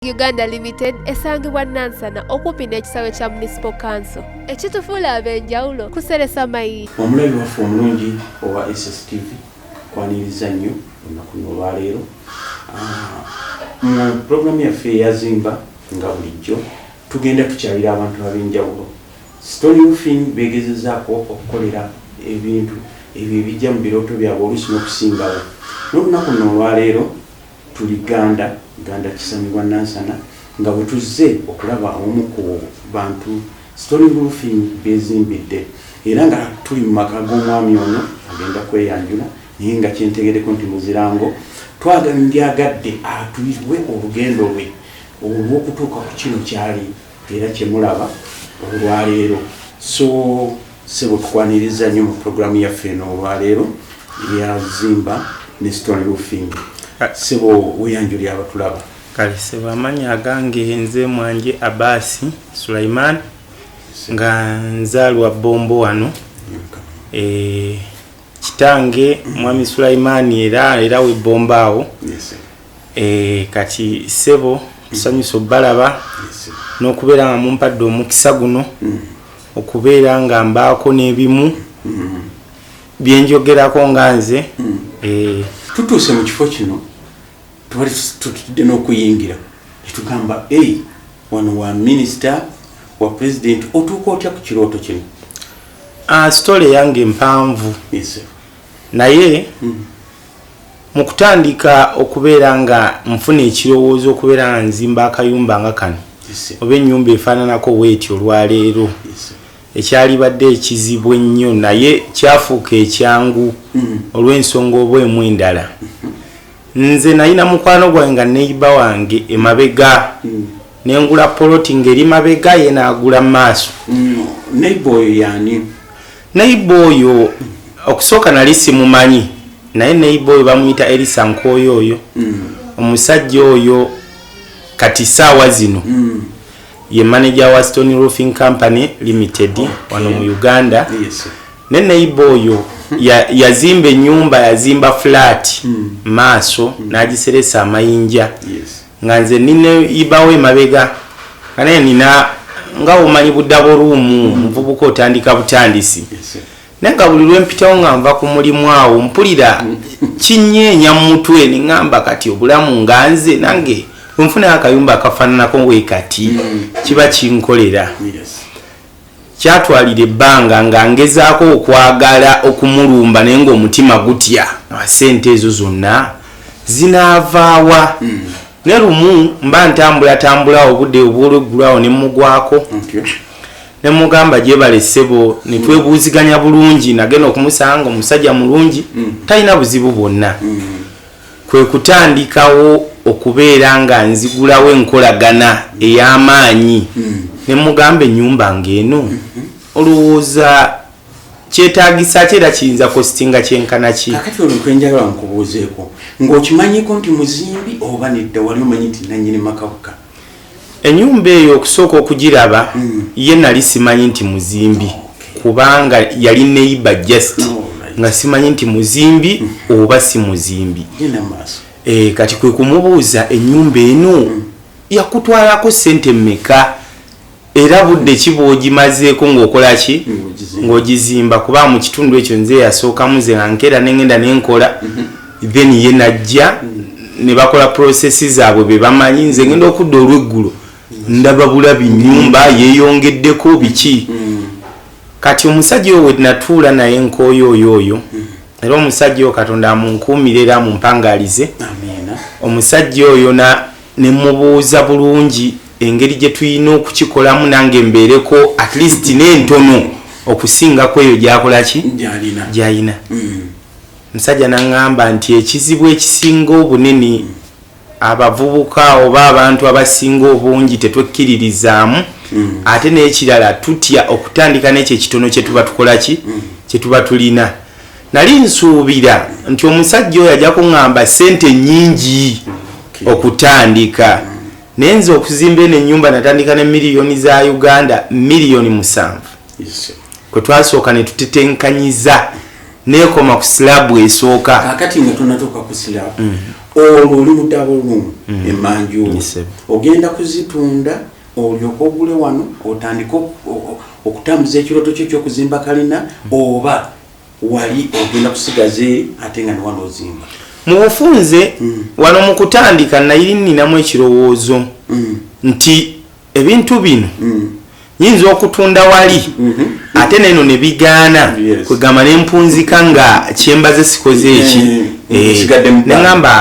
Uganda Limited esangibwa Nansana okumpi n'ekisawe kya Municipal Council. Ekitufuula ab'enjawulo kuseresa mayi. Omulabi waffe omulungi owa SSTV kwaniriza nnyo olunaku olwaleero. Mu programu yaffe Eyazimba nga bulijjo tugenda tukyalira abantu ab'enjawulo. Story roofing begezezaako okukolera ebintu ebyo ebijja mu birooto byabwe oluusi n'okusingawo. N'olunaku olwaleero tuli Gganda-Nansana nga bwe tuzze okulaba omu ku bantu story roofing bezimbidde era nga tuli mu maka g'omwami ono agenda kweyanjula naye nga kyentegereko nti muzirango twagandyagadde atuirwe olugendo lwe olw'okutuuka ku kino kyali era kyemulaba olwaleero. So sebo tukwaniriza nnyo mu programu yaffe eno olwaleero Eyazimba ne story roofing. Sebo weyanjuli abatulaba. Kale sebo amanya agange nze mwanje Abasi Sulaiman nga nzalwa Bombo wano. Kitange mwami Sulaiman era we Bombaawo. Kati sebo tusanyuso balaba n'okubeera nga mumpadde omukisa guno okubeera nga mbaako n'ebimu byenjogerako nga nze. Tutuuse mu kifo kino twali tutudde n'okuyingira netugamba wano wa minisita wa president otuuka otya ku kirooto kino. Story yange mpanvu naye mu kutandika okubeera nga nfuna ekirowoozo okubeera nga nzimba akayumba nga kano oba ennyumba efaananako bw'etyo olwaleero ekyalibadde ekizibu ennyo naye kyafuuka ekyangu olw'ensonga oba emu endala. Nze nalina mukwano gwange nga neiba wange emabega nengula poloti ngeri mabega ye naagula mu maaso. Neiba oyo yani? Neiba oyo okusooka nali simumanyi naye neiba oyo bamuyita Elisa Nkooyo oyo omusajja oyo kati saawa zino ye manager wa Stone Roofing Company Limited wano mu Uganda. Ne neiba oyo yazimba ennyumba yazimba flat maaso n'agiseresa amayinja nga nze nine ibawe mabega kane nina nga omanyi buddabo ruumu muvubuka otandika butandisi nenga buli lwempitawo nga nva ku mulimu awo mpulira kinyeenya mu mutwe ningamba kati obulamu nga nze nange nfuna akayumba akafaananako ng'ekati kiba kinkolera. Kyatwalira ebbanga nga ngezaako okwagala okumulumba naye ng'omutima gutya sente ezo zonna zinaavaawa. Ne lumu mba ntambula obudde obw'olweggulaawo ne mugwako ne mugamba gyebale ssebo ne twebuuziganya bulungi nagenda okumusanga omusajja mulungi talina buzibu bwonna. Kwe kutandikawo okubeera nga nzigulawo enkolagana ey'amaanyi ne mugamba ennyumba ng'eno olowooza kyetaagisa kyera kiyinza kostinga kyenkana ki? Kakati olwo kwenjagala nkubuuzeeko ng'okimanyiko nti muzimbi oba nedda wali omanyi nti nannyini makawuka? Ennyumba eyo okusooka okugiraba ye nali simanyi nti muzimbi kubanga yali neiba just nga simanyi nti muzimbi oba si muzimbi. Kati kwe kumubuuza ennyumba eno yakutwalako ssente mmeka era budde kiba ogimazeeko ng'okola ki ng'ogizimba kuba mu kitundu ekyo nze yasookamu nze nga nkeera nengenda nenkola then ye najja ne bakola processi zaabwe be bamanyi nze ngenda okudda olw'eggulo ndaba bulabi nnyumba yeeyongeddeko biki. Kati omusajja oyo we natuula naye Nkooyo oyo era omusajja oyo Katonda amunkuumire era amumpangalize. Omusajja oyo ne mubuuza bulungi engeri gye tulina okukikolamu nange mbeereko at least n'entono okusingako eyo gyakola ki gyalina. Musajja n'aŋŋamba nti ekizibu ekisinga obunene abavubuka oba abantu abasinga obungi tetwekkiririzaamu ate n'ekirala tutya okutandika n'ekyo ekitono kye tuba tukola ki kye tuba tulina. Nali nsuubira nti omusajja oyo ajja kuŋŋamba ssente nnyingi okutandika naye nze okuzimba eno ennyumba natandika ne miliyoni za Uganda $7,000,000 kwe twasooka ne tutetenkanyiza n'ekoma ku silabu esooka. Kakati nga tunatuuka ku silabu oli mu double room emanju ogenda kuzitunda olyoka ogule wano otandika okutambuza ekiroto kyo ky'okuzimba kalina oba wali ogenda kusigaza ate nga ne wano ozimba mu bufunze wano mu kutandika nayiri nninamu ekirowoozo nti ebintu bino nyinza okutunda wali ate neno ne bigaana kwegamba nempunzika nga kyembaze sikoze eki neŋŋamba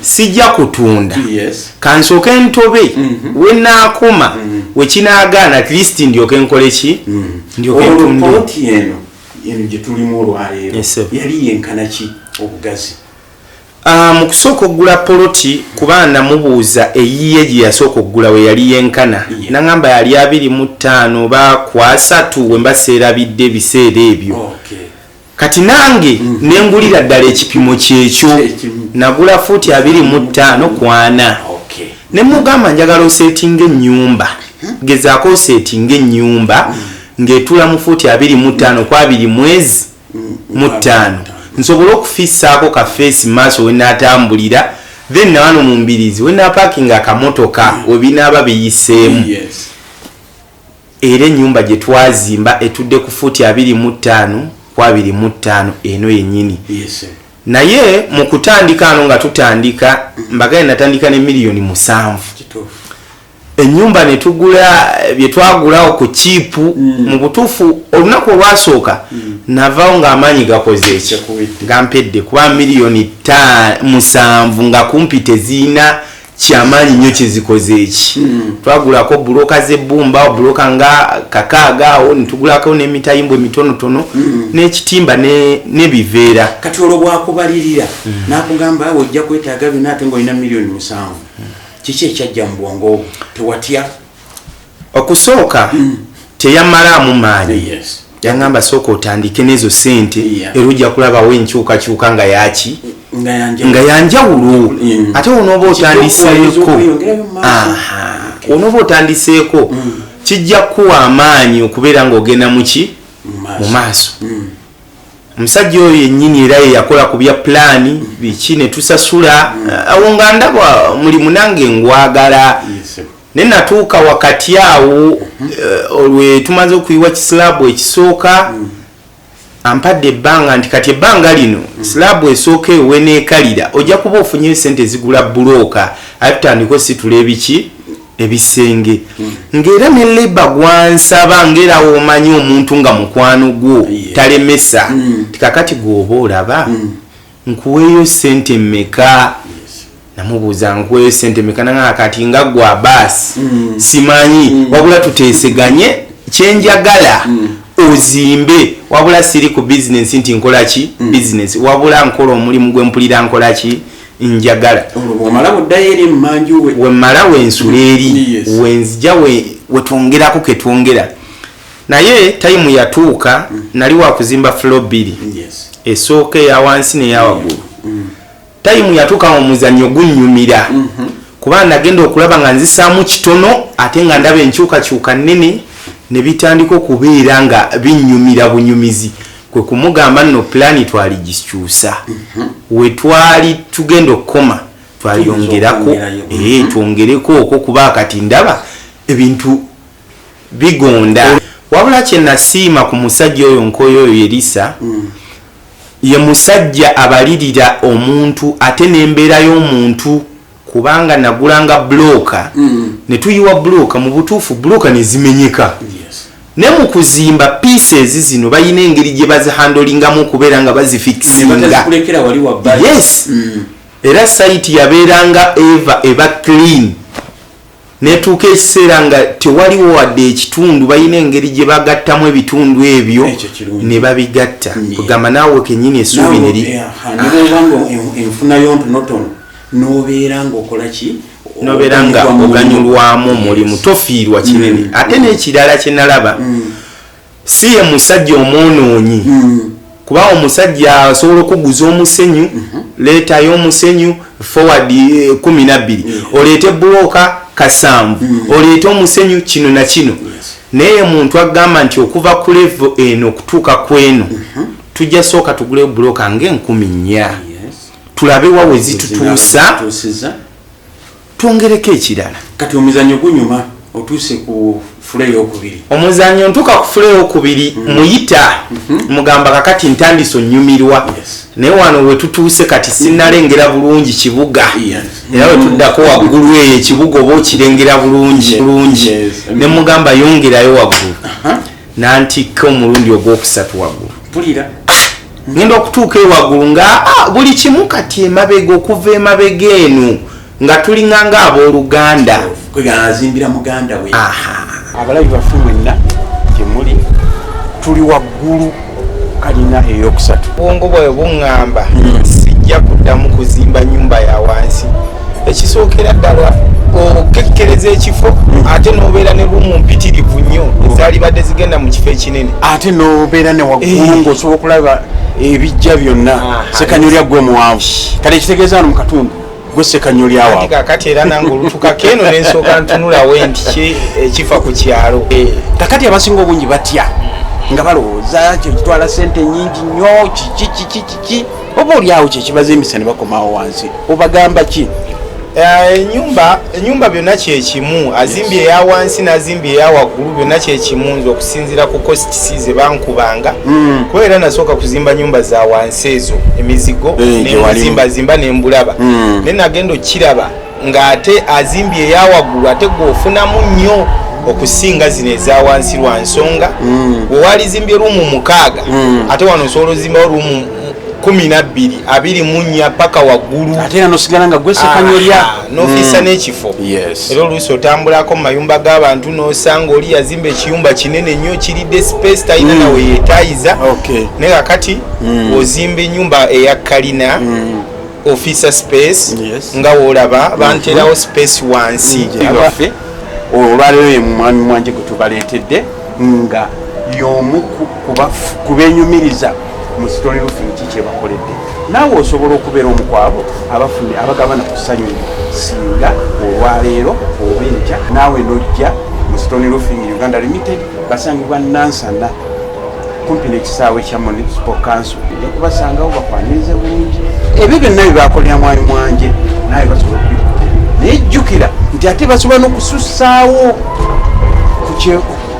sijja kutunda kansooke ntobe wenaakoma wekinagaana at least ndyoke nkole ki ndyoke eno gye tulimu olwaleero yali yenkana ki obugazi mu kusooka okugula poloti kuba namubuuza eyiye gye yasooka okugula we yali yenkana naŋŋamba yali 25 oba ku 3 we mba seerabidde ebiseera ebyo kati nange nengulira ddala ekipimo kyekyo nagula fuuti 25 ku 4 ne mugamba njagala oseetinga ennyumba gezaako oseetinga ennyumba ng'etula mu fuuti 25 ku 2 mwezi mu 5 nsobola okufisaako ka face maaso we naatambulira then na wano mu mbirizi we naapakinga akamotoka we binaaba biyiseemu era ennyumba gye twazimba etudde ku fuuti 25 ku 25 eno yennyini naye mu kutandika ano nga tutandika mbagaye natandika ne $7,000,000 ennyumba ne tugula bye twagulawo ku chipu mu butuufu olunaku olwasooka navaawo ng'amaanyi gakoze eki nga mpedde kuba $7,000,000 nga kumpi teziina kyamaanyi nnyo kyezikoze eki twagulako buloka z'ebbumba buloka nga kakaaga ne tugulako n'emitayimbwa emitonotono n'ekitimba n'ebiveera kati olwo bwakubalirira n'akugamba ojja kwetaaga bino ate ng'olina $7,000,000 kiki ekyajja mu bwongo obwo tewatya okusooka teyamalaamu maanyi yaŋŋamba sooka otandike n'ezo sente era ojja kulabawo enkyukakyuka nga yaki nga yanjawulo ate onooba otandiseeko kijja kuwa amaanyi okubeera ng'ogenda muki mu maaso omusajja oyo yennyini era ye yakola ku bya pulaani biki ne tusasula awo nga ndaba mulimu nange ngwagala ne natuuka wakati awo olwe tumaze okuyiwa kisilaabu ekisooka ampadde ebbanga nti kati ebbanga lino silaabu esooka eyo weneekalira ojja kuba ofunyeyo sente zigula bulooka aye tutandika situla ebiki ebisenge ng'era ne leba gwansaba ng'era omanyi omuntu nga mukwano gwo talemesa tikakati gwoba olaba nkuweeyo sente mmeka namubuuza nkuweeyo sente mmeka nanga kati nga gwa baasi simanyi wabula tuteeseganye kyenjagala ozimbe wabula siri ku bizinesi nti nkola ki bizinesi wabula nkola omulimu gwe mpulira nkola ki njagala wemmala wensula eri wenzija wetwongerako ketwongera naye tayimu yatuuka nali wakuzimba flo 2 esooka eya wansi neyawaggulu tayimu yatuuka omuzannyo gunnyumira kuba nagenda okulaba nga nzisaamu kitono ate nga ndaba enkyukakyuka nnene ne bitandika okubeera nga binnyumira bunyumizi kwe kumugamba nno pulaani twaligikyusa we twali tugenda okukoma twaliyongerako twongereko okwo kuba kati ndaba ebintu bigonda wabula kye nasiima ku musajja oyo nkoyo oyo Elisa ye musajja abalirira omuntu ate n'embeera y'omuntu kubanga nagulanga bloka ne tuyiwa bloka mu butuufu bloka ne zimenyeka ne mu kuzimba pieces zino bayina engeri gye bazihandolingamu okubeera nga bazifikisinga yes era site yabeeranga eba clean netuuka ekiseera nga tewaliwo wadde ekitundu bayina engeri gye bagattamu ebitundu ebyo ne babigatta kugamba naawe kennyini essuubi neri enfunayo ntonotono nobeera ng'okola ki nobeera nga oganyulwamu omulimu tofiirwa kinene ate n'ekirala kye nalaba si ye musajja omwonoonyi kuba omusajja asobola okuguza omusenyu leetayo omusenyu forward 12 oleete bulooka 7 oleete omusenyu kino na kino naye muntu agamba nti okuva ku level eno okutuuka ku eno tujja sooka tugule bulooka ng'enkumi 4 tulabe wawe zitutuusa twongereko ekirala. Kati omuzannyo gunyuma otuuse ku fule ey'okubiri. Omuzannyo ntuuka ku fule ey'okubiri muyita mugamba kakati ntandise onnyumirwa. Naye wano we tutuuse kati sinnalengera bulungi kibuga. Era we tuddako waggulu eyo ekibuga oba okirengera bulungi. Ne mugamba yongerayo waggulu. Nantikka omulundi ogwokusatu waggulu. Pulira. Ngenda okutuuka ewaggulu nga buli kimu kati emabega okuva emabega eno nga tulinganga abooluganda. Azimbira muganda we. Abalabi baffe mwenna gyemuli tuli waggulu Kalina eyokusatu. Obwongo bwawe buŋŋamba sijja kuddamu kuzimba nnyumba ya wansi. Ekisookera ddala okekkereza ekifo ate n'obeera ne lumu mpitirivu nnyo ezaalibadde zigenda mu kifo ekinene. Ate n'obeera ne waggulu ng'osobola okulaba ebijja byonna. Sekanyolya gwe muwanvu. Kale ekitegeeza wano mu katundu gwe sekanyolya waabwe. Kakati era nange olutukako eno ne nsooka ntunulawo nti ekifa ku kyalo. Kakati abasinga obungi batya nga balowooza kitwala ssente nnyingi nnyo kiki oba oliawo kyekibazimbisa ne bakomawo wansi obagamba ki? Ennyumba byonna kyekimu, azimbye eya wansi n'azimbye eya waggulu byonna kyekimu nze okusinziira ku kositisi ze bankubanga. Kuba era nasooka kuzimba nnyumba za wansi ezo emizigo nemuzimba nembulaba. Naye nagenda okiraba ng'ate azimbye eya waggulu ate gw'ofunamu nnyo okusinga zino eza wansi lwa nsonga bwe walizimbye ruumu 6 ate wano osobola ozimbawo ruumu 12 24 paka waggulu ate era nosigala nga gwe sekanyolya n'ofiisa n'ekifo. Era oluusi otambulako mu mayumba g'abantu n'osanga oli yazimba ekiyumba kinene nnyo kiridde space talina nawe yeetaayiza. Naye kakati ozimba ennyumba eya Kalina ofiisa space nga woolaba banterawo space wansi. Olwaleero ye mwami mwanje gwe tubaleetedde nga y'omu ku beenyumiriza mu Story Roofing kiki bakoledde. Naawe osobola okubeera omu ku abo abagabana ku ssanyu singa olwaleero oba enkya naawe nojja mu Story Roofing Uganda Limited basangibwa Nansana kumpi n'ekisaawe kya Municipal Council. Ojja kubasangawo bakwanirize bulungi. Ebyo byonna bye baakolera mwami mwanje naawe basobola okubikola. Naye jjukira nti ate basobola n'okusussaawo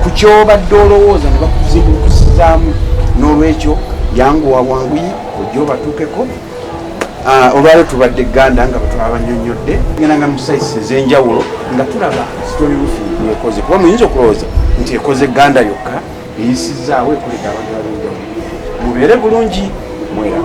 ku kyobadde olowooza ne bakuzibukusizaamu. N'olwekyo yanguwa bwanguyi ojja obatuukeko. Olwaleero tubadde Gganda nga batwabanyonnyodde ngenda nga mu sayisi ez'enjawulo nga tulaba Story Roofing ekoze kuba muyinza okulowooza nti ekoze Gganda yokka eyisizaawo ekolera abantu ab'enjawulo. Mubeere bulungi mwera.